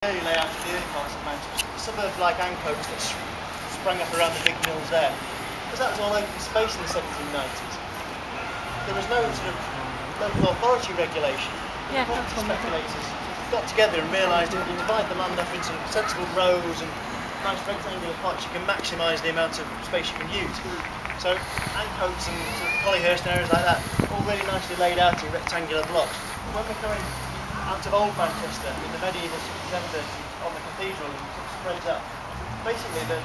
Early layout of the early parts of Manchester, suburbs like Ancoats that sprang up around the big mills there, because that was all open space in the 1790s. There was no sort of local authority regulation. Yeah, Property speculators got together and realised if you divide the land up into sensible rows and nice rectangular plots, you can maximise the amount of space you can use. So Ancoats and sort of Collyhurst and areas like that, all really nicely laid out in rectangular blocks. When we're coming out of old Manchester in the medieval 1730s on the cathedral and sort of spreads up, basically the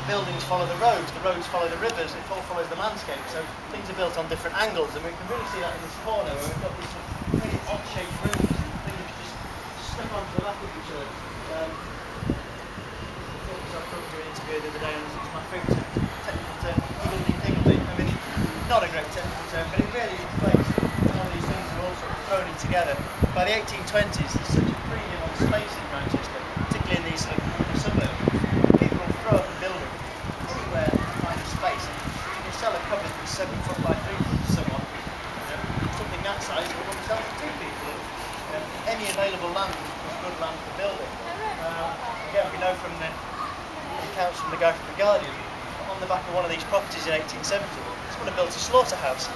buildings follow the roads follow the rivers, it all follows the landscape, so things are built on different angles, and we can really see that in this corner where we've got these sort of really odd-shaped rooms and things just stuck onto the lap of each other. I've talked to an interview the other day, and it's my favourite technical term, higgledy-piggledy. I mean, not a great technical term, but it really explains how these things are all sort of thrown in together. By the 1820s, there's such a premium on space in Manchester, particularly in these sort of suburbs. People will throw up a building anywhere to find a space. And you sell a cupboard that's 7 foot by 3 foot to someone, something that size will want to sell to 2 people. Any available land is good land for building. Again, we know from the accounts from the guy from the Guardian, on the back of one of these properties in 1870, someone had built a slaughterhouse.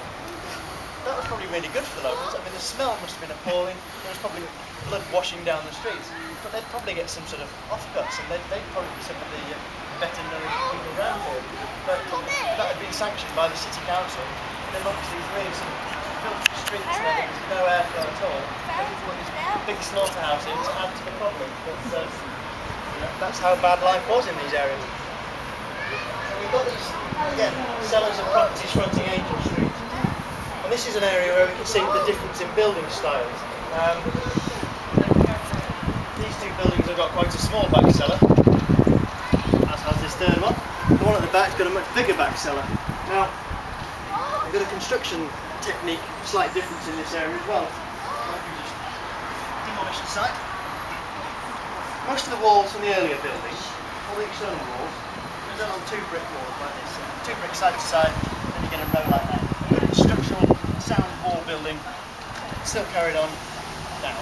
That was probably really good for the locals. I mean, the smell must have been appalling. There was probably blood washing down the streets. But they'd probably get some sort of offcuts, and they'd probably be some of the better nourished people around here. But that had been sanctioned by the city council. And amongst these really sort of filthy streets where there was no airflow at all, these big slaughterhouses to add to the problem. But that's how bad life was in these areas. So we've got these, again, sellers of properties fronting Angel Street. And this is an area where we can see the difference in building styles. These two buildings have got quite a small back cellar, as has this third one. The one at the back's got a much bigger back cellar. Now, we've got a construction technique, slight difference in this area as well. Let me just demolish the site. Most of the walls from the earlier buildings, all the external walls, are done on 2 brick walls like this. 2 bricks side to side, and you get a row like that. Good structural, sound wall building, still carried on down.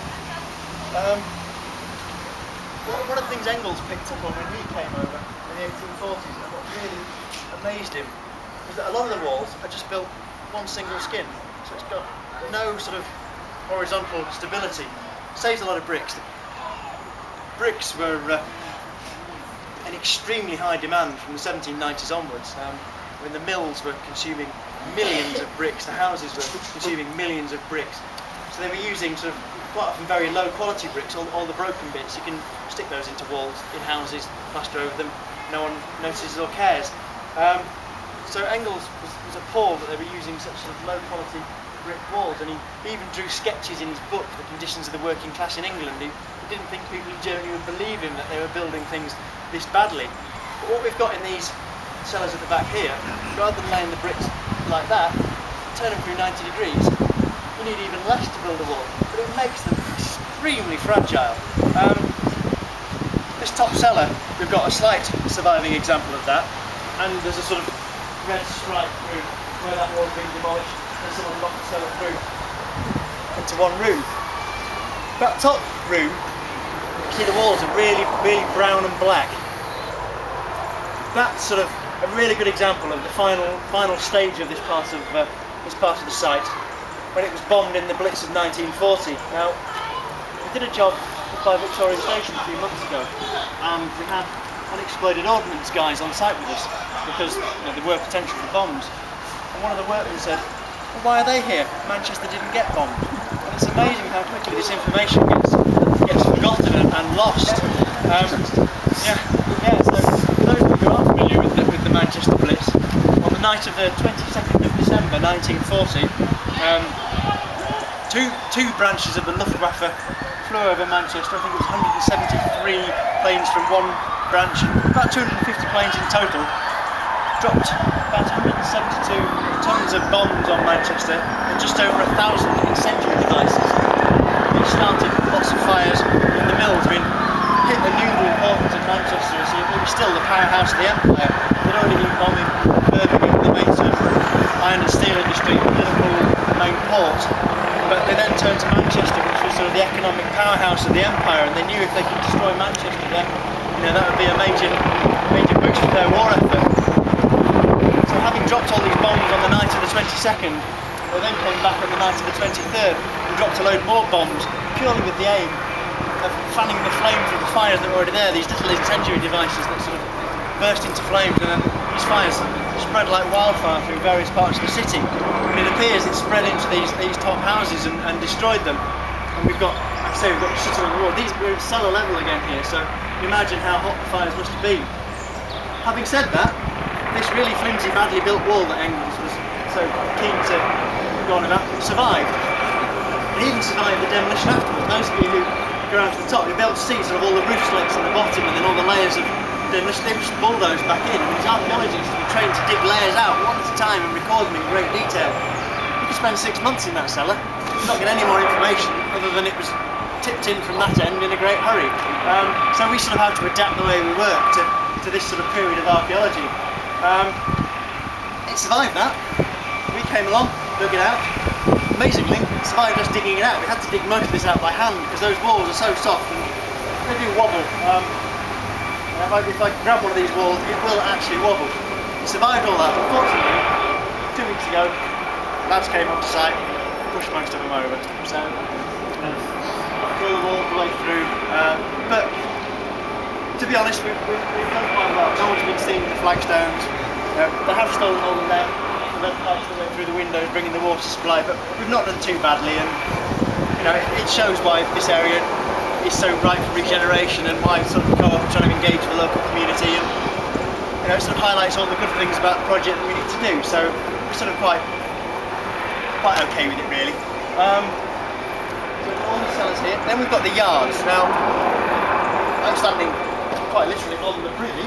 One of the things Engels picked up on when he came over in the 1840s, and what really amazed him, was that a lot of the walls are just built one single skin, so it's got no sort of horizontal stability. Saves a lot of bricks. Bricks were an extremely high demand from the 1790s onwards, when the mills were consuming millions of bricks, the houses were consuming millions of bricks. So they were using sort of quite often very low quality bricks, all the broken bits. You can stick those into walls in houses, plaster over them, no one notices or cares. So Engels was appalled that they were using such sort of low quality brick walls, and he even drew sketches in his book, The Conditions of the Working Class in England. He didn't think people in Germany would believe him that they were building things this badly. But what we've got in these cellars at the back here, rather than laying the bricks like that, turn them through 90 degrees, you need even less to build a wall, but it makes them extremely fragile. This top cellar, we've got a slight surviving example of that, and there's a sort of red stripe through where that wall's been demolished, and someone locked the cellar through into one room. That top room, you can see the walls are really, really brown and black. That's sort of a really good example of the final stage of this part of the site, when it was bombed in the Blitz of 1940. Now, we did a job by Victoria Station a few months ago, and we had unexploded ordnance guys on site with us, because there were potential for bombs. And one of the workmen said, "Well, why are they here? Manchester didn't get bombed." And it's amazing how quickly this information gets forgotten and lost. So for those who are familiar with the Manchester Blitz, on the night of the 22nd of December 1940, two branches of the Luftwaffe flew over Manchester. I think it was 173 planes from one branch, about 250 planes in total, dropped about 172 tons of bombs on Manchester and just over 1,000 incendiary devices. It started lots of fires in the mills. I mean, hit the noodle importance of Manchester, so it was still the powerhouse of the empire. They'd already been bombing Birmingham, the main sort of iron and steel industry, Liverpool, the main port. But they then turned to Manchester, which was sort of the economic powerhouse of the empire, and they knew if they could destroy Manchester, then that would be a major boost for their war effort. So having dropped all these bombs on the night of the 22nd, they then came back on the night of the 23rd and dropped a load more bombs, purely with the aim of fanning the flames of the fires that were already there, these little incendiary devices that sort of burst into flames, and then these fires spread like wildfire through various parts of the city. And it appears it spread into these top houses and destroyed them. And we've got, like I say, we've got the shutter on the wall. We're at cellar level again here, so imagine how hot the fires must have been. Having said that, this really flimsy, badly built wall that Engels was so keen to go on about survived. It even survived the demolition afterwards. Those of you who go around to the top, you'll be able to see sort of all the roof slits on the bottom and then all the layers of demolition. They just bulldoze back in. And these archaeologists were trained to dig layers out one at a time and record them in great detail. You could spend 6 months in that cellar, not get any more information other than it was tipped in from that end in a great hurry. So we sort of had to adapt the way we work to this sort of period of archaeology. It survived that. We came along, dug it out. Amazingly, it survived us digging it out. We had to dig most of this out by hand because those walls are so soft and they do wobble. If I grab one of these walls, it will actually wobble. It survived all that. Unfortunately, 2 weeks ago, lads came up to site, pushed most of them over. So, drill the wall the way through. But to be honest, we've done quite well. No one's been seeing the flagstones. They have stolen all the lead pipes that went through the windows, bringing the water supply, but we've not done too badly, and it shows why this area is so ripe for regeneration and why sort of Co-op are trying to engage the local community, and it sort of highlights all the good things about the project that we need to do. So we're sort of quite okay with it, really. So all the cellars here. Then we've got the yards. Now I'm standing quite literally on the privy.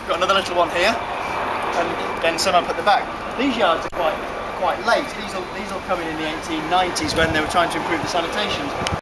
Got another little one here, and then some up at the back. These yards are quite late. These all come in the 1890s when they were trying to improve the sanitation.